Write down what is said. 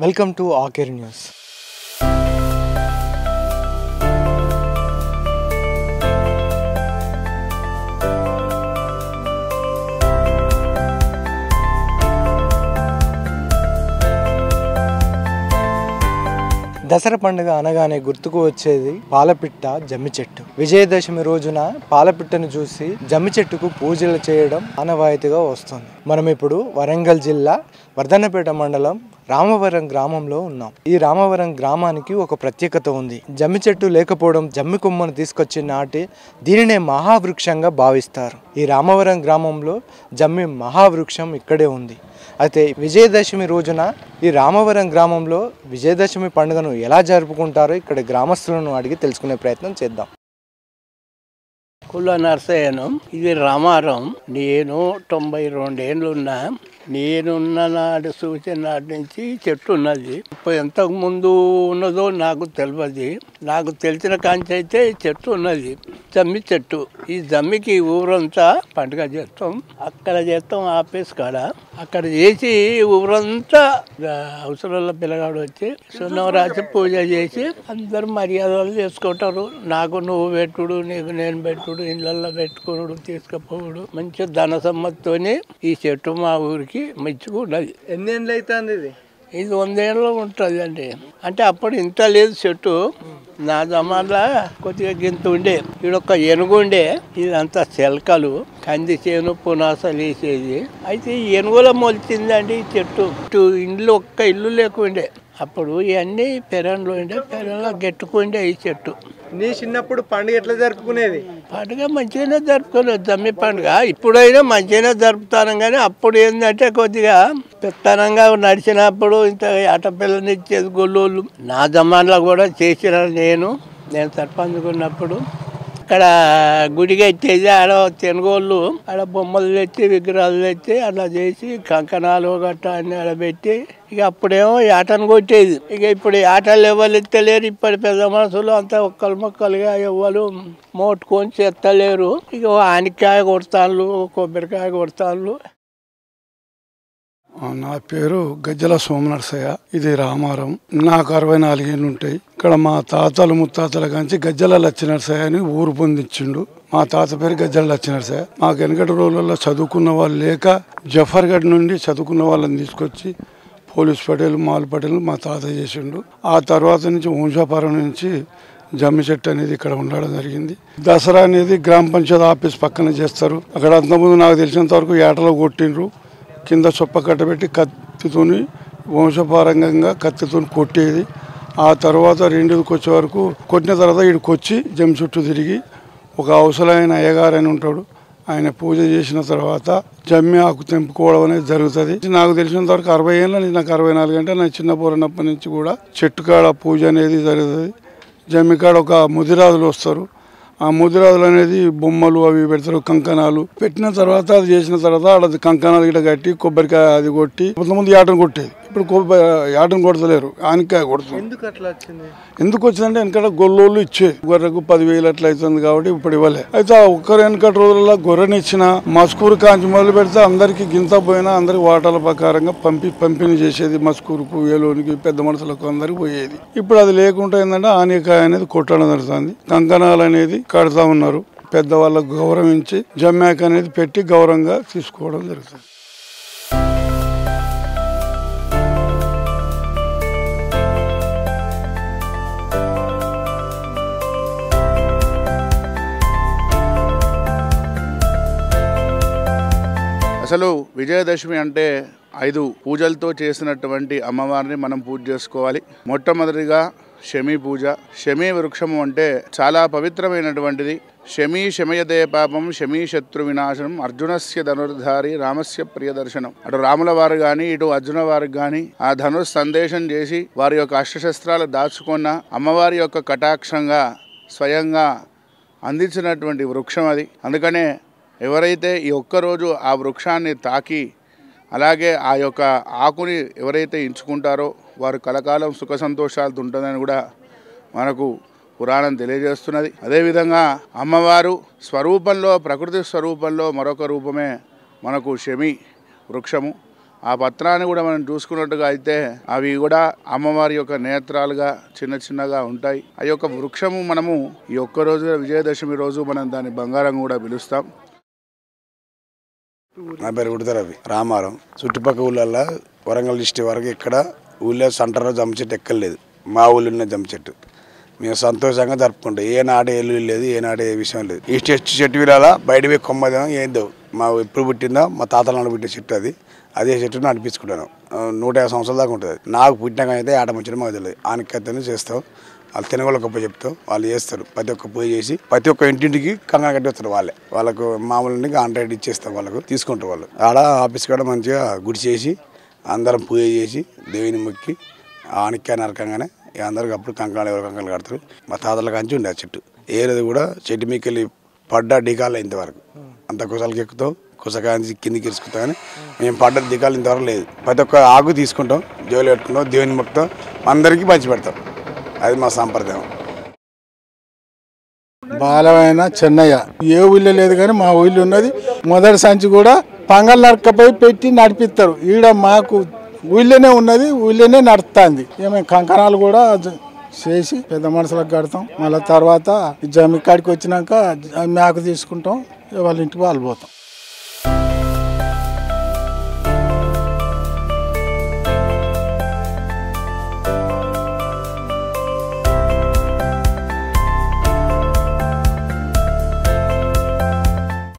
Welcome to ఆకేర్ news. Dasara పండుగ అనగానే గుర్తుకు వచ్చేది పాలపిట్ట, జమ్మి చెట్టు. విజయదశమి రోజున పాలపిట్టను చూసి జమ్మి చెట్టుకు పూజలు చేయడం ఆనవాయితీగా వస్తుంది. మనం ఇప్పుడు వరంగల్ జిల్లా వర్ధన్నపేట మండలం రామవరం గ్రామంలో ఉన్నాం. ఈ రామవరం గ్రామానికి ఒక ప్రత్యేకత ఉంది. జమ్మి చెట్టు లేకపోవడం, జమ్మి కొమ్మను తీసుకొచ్చి నాటి దీనినే మహావృక్షంగా భావిస్తారు. ఈ రామవరం గ్రామంలో జమ్మి మహావృక్షం ఇక్కడే ఉంది. అయితే విజయదశమి రోజున ఈ రామవరం గ్రామంలో విజయదశమి పండుగను ఎలా జరుపుకుంటారో ఇక్కడ గ్రామస్తులను అడిగి తెలుసుకునే ప్రయత్నం చేద్దాం. కుల నరసయ్యను, ఇది రామారం. నేను 92 ఏళ్ళు ఉన్నా. నేనున్న నాడు చూసిన నాటి నుంచి చెట్టు ఉన్నది. ఇప్పుడు ఎంతకు ముందు ఉన్నదో నాకు తెలియదు. నాకు తెలిసిన కాంచి అయితే చెట్టు ఉన్నది, జమ్మి చెట్టు. ఈ జమ్మికి ఊరంతా పండుగ చేస్తాం. అక్కడ చేస్తాం ఆఫీస్ కాడ. అక్కడ చేసి ఊరంతా అవసరాల పిల్లగాడు వచ్చి సున్నం రాసి పూజ చేసి అందరు మర్యాదలు చేసుకుంటారు. నాకు నువ్వు పెట్టుడు, నీకు నేను పెట్టుడు, ఇళ్ళల్లో పెట్టుకున్నాడు, తీసుకుపోవడు. మంచి ధన సమ్మతితోనే ఈ చెట్టు మా ఊరికి మంచిగా ఉన్నది. ఎన్ని ఏళ్ళు అవుతుంది ఇది? ఇది 100 ఏళ్ళు ఉంటుంది అండి. అంటే అప్పుడు ఇంత లేదు చెట్టు. నా జమాన్లా కొద్దిగా గింత ఉండే. ఈడొక్క ఏనుగు ఉండే. ఇదంతా చెలకలు, కంది చేను, పునాసలు వేసేది. అయితే ఈ ఏనుగులో మొలిచిందండి ఈ చెట్టు. ఇండ్లు ఒక్క ఇల్లు లేకుండే. అప్పుడు ఇవన్నీ పెరన్లు ఉండే. పెరన్లో గెట్టుకుండే ఈ చెట్టు. నీ చిన్నప్పుడు పండుగ ఎట్లా జరుపుకునేది? పండుగ మంచిగానే జరుపుకోలేదు, జమ్మి పండుగ. ఇప్పుడైనా మంచిగానే జరుపుతాను, కానీ అప్పుడు ఏంటంటే కొద్దిగా పెత్తనంగా నడిచినప్పుడు ఇంత ఆటపిల్లని ఇచ్చేది గొల్లోళ్ళు. నా జమాన్లో కూడా చేసిన నేను సర్పంచ్ ఉన్నప్పుడు అక్కడ గుడిగా ఇచ్చేది. ఆడ తెనుగోళ్ళు ఆడ బొమ్మలు తెచ్చి, విగ్రహాలు తెచ్చి అలా చేసి కంకణాలు గట్ట అన్ని ఆడ పెట్టి ఇక అప్పుడేమో ఆటను కొట్టేది. ఇక ఇప్పుడు ఆటలు ఎవరు ఎత్తలేరు. ఇప్పటి పెద్ద మనుషులు అంతా ఒక్కరు మొక్కలుగా ఎవరు మోటుకొని చెత్తలేరు. ఇక ఆనికాయ కొడతాళ్ళు, కొబ్బరికాయ కొడతాళ్ళు. నా పేరు గజ్జల సోమనరసయ్య. ఇది రామారం. నాకు 64 ఏళ్ళు ఉంటాయి. ఇక్కడ మా తాతలు ముత్తాతల కాంచి గజ్జల లచ్చినరసయ్య అని ఊరు పొందించిండు. మా తాత పేరు గజ్జల లచ్చినరసయ్య. మాకు వెనకటి రోజుల్లో చదువుకున్న వాళ్ళు లేక జఫర్గఢ్ నుండి చదువుకున్న వాళ్ళని తీసుకొచ్చి పోలీస్ పటేల్, మాల్ పటేల్ మా తాత చేసిండు. ఆ తర్వాత నుంచి వంశాపురం నుంచి జమ్మి చెట్టు అనేది ఇక్కడ ఉండడం జరిగింది. దసరా అనేది గ్రామ పంచాయతీ ఆఫీస్ పక్కన చేస్తారు. అక్కడ అంతకుముందు నాకు తెలిసినంత వరకు ఏటలో కొట్టిండ్రు. కింద చొప్ప కట్టబెట్టి కత్తితోని వంశపారంగంగా కత్తితోని కొట్టేది. ఆ తర్వాత రెండుకి వచ్చే వరకు కొట్టిన తర్వాత ఇక్కడికి వచ్చి జమ్మి చుట్టూ తిరిగి ఒక అవసరమైన అయ్యగారు అని ఉంటాడు. ఆయన పూజ చేసిన తర్వాత జమ్మి ఆకు తెంపుకోవడం అనేది జరుగుతుంది. నాకు తెలిసినంత వరకు 60 ఏళ్ళ, నాకు 64 అంటే నా చిన్న పోరనప్పటి నుంచి కూడా చెట్టు కాడ పూజ అనేది జరుగుతుంది. జమ్మి కాడ ఒక ముదిరాజులు వస్తారు. ఆ ముదిరాజులు అనేది బొమ్మలు అవి పెడతారు, కంకణాలు పెట్టిన తర్వాత అది చేసిన తర్వాత అది కంకణాలు గిట్ట కట్టి కొబ్బరికాయ అది కొట్టి కొంతమంది ఆటను కొట్టేది. ఇప్పుడు ఆటను కొడతలేరు, ఆనికాయ కొడుతుంది. ఎందుకు వచ్చిందంటే వెనకట గొల్లోళ్ళు ఇచ్చేది. గొర్రెకు 10,000 అట్లా అవుతుంది కాబట్టి ఇప్పుడు ఇవ్వలే. అయితే ఆ ఒక్కరు వెనకటి రోజుల్లో గొర్రెని ఇచ్చిన మస్కూరు కాంచి మొదలు పెడితే అందరికి గింత పోయినా అందరికి వాటాల ప్రకారంగా పంపిణీ చేసేది. మస్కూరుకు, ఏలోనికి, పెద్ద మనుషులకు అందరికి పోయేది. ఇప్పుడు అది లేకుండా ఏంటంటే ఆనికాయ అనేది కొట్టడం జరుగుతుంది. కంకణాలు అనేది కడతా ఉన్నారు. పెద్దవాళ్ళకు గౌరవించి జమ్మాక అనేది పెట్టి గౌరవంగా తీసుకోవడం జరుగుతుంది. అసలు విజయదశమి అంటే 5 పూజలతో చేసినటువంటి అమ్మవారిని మనం పూజ చేసుకోవాలి. మొట్టమొదటిగా శమీ పూజ. శమీ వృక్షము అంటే చాలా పవిత్రమైనటువంటిది. శమీ శమయదే పాపం, శమీ శత్రు వినాశనం, అర్జునస్య ధనుర్ధారి, రామస్య ప్రియదర్శనం. అటు రాముల వారు కానీ ఇటు అర్జున వారికి కానీ ఆ ధనుర్ సందేశం చేసి వారి యొక్క అస్త్రశస్త్రాలు దాచుకున్న అమ్మవారి యొక్క కటాక్షంగా స్వయంగా అందించినటువంటి వృక్షం అది. అందుకనే ఎవరైతే ఈ ఒక్కరోజు ఆ వృక్షాన్ని తాకి అలాగే ఆ యొక్క ఆకుని ఎవరైతే ఎంచుకుంటారో వారు కలకాలం సుఖ సంతోషాలతో ఉంటుందని కూడా మనకు పురాణం తెలియజేస్తున్నది. అదేవిధంగా అమ్మవారు స్వరూపంలో, ప్రకృతి స్వరూపంలో మరొక రూపమే మనకు శమీ వృక్షము. ఆ పత్రాన్ని కూడా మనం చూసుకున్నట్టుగా అయితే అవి కూడా అమ్మవారి యొక్క నేత్రాలుగా చిన్న చిన్నగా ఉంటాయి. ఆ యొక్క వృక్షము మనము ఈ ఒక్క రోజు విజయదశమి రోజు మనం దాన్ని బంగారం కూడా పిలుస్తాం. నా పేరు ఉడతరవి, రామారం. చుట్టుపక్కల ఊళ్ళల్లో వరంగల్ డిస్ట్రిక్ట్ వరకు ఇక్కడ ఊళ్ళో సెంటర్లో జమ్మ చెట్టు ఎక్కలేదు. మా ఊళ్ళో ఉన్న జమ్మ చెట్టు మేము సంతోషంగా జరుపుకుంటాం. ఏనాడు ఏళ్ళు లేదు, ఏనాడు ఏ విషయం లేదు. ఈ చెట్టు విరాలా బయట పోయి కొమ్మదేమో ఏందో మా ఎప్పుడు పుట్టిందో మా తాతల నాడు పుట్టిన చెట్టు అది. అదే చెట్టు నడిపించుకుంటాను. 150 సంవత్సరాల దాకా ఉంటుంది. నాకు పుట్టినాక అయితే ఆట ముచ్చడం మాకు తెలియదు. ఆనకత్తని చేస్తాం. వాళ్ళు తినగొల్ల గొప్ప చెప్తాం, వాళ్ళు చేస్తారు. ప్రతి ఒక్క పూజ చేసి ప్రతి ఒక్క ఇంటింటికి కంగా కట్టి వస్తారు. వాళ్ళకు మామూలు కాంట్రాక్ట్ ఇచ్చేస్తాం. వాళ్ళకు తీసుకుంటారు. వాళ్ళు ఆడ ఆఫీస్ కూడా మంచిగా గుడి చేసి అందరం పూజ చేసి దేవుని మొక్కి ఆనిక్కా నరకంగానే అందరికి అప్పుడు కంకాలు ఎవరు కంకాలు కడతారు. మా తాతల కంచి ఉండే ఆ చెట్టు. ఏది కూడా చెట్టు మీకు వెళ్ళి పడ్డ డికాలు ఇంతవరకు అంత కుసలకి ఎక్కుతాం, కుసకాంచి కిందికి ఇరుచుకుంటాం. కానీ మేము పడ్డ దికాలు ఇంతవరకు లేదు. ప్రతి ఒక్క ఆకు తీసుకుంటాం, జోలు పెట్టుకుంటాం, దేవుని మొక్కుతాం, అందరికీ పంచి పెడతాం. అది మా సాంప్రదాయం. బాలమైన చెన్నయ్య ఏ ఊళ్ళో లేదు కానీ మా ఊళ్ళో ఉన్నది. మొదటి సంచి కూడా పంగల్ నరకపోయి పెట్టి నడిపిస్తారు. ఈడ మాకు ఊళ్ళోనే ఉన్నది, ఊళ్ళోనే నడుస్తుంది. మేము కంకణాలు కూడా చేసి పెద్ద మనుషులకు కడతాం. మళ్ళీ తర్వాత జమి కాడికి వచ్చినాక మేక తీసుకుంటాం, వాళ్ళ ఇంటికి వాళ్ళు పోతాం.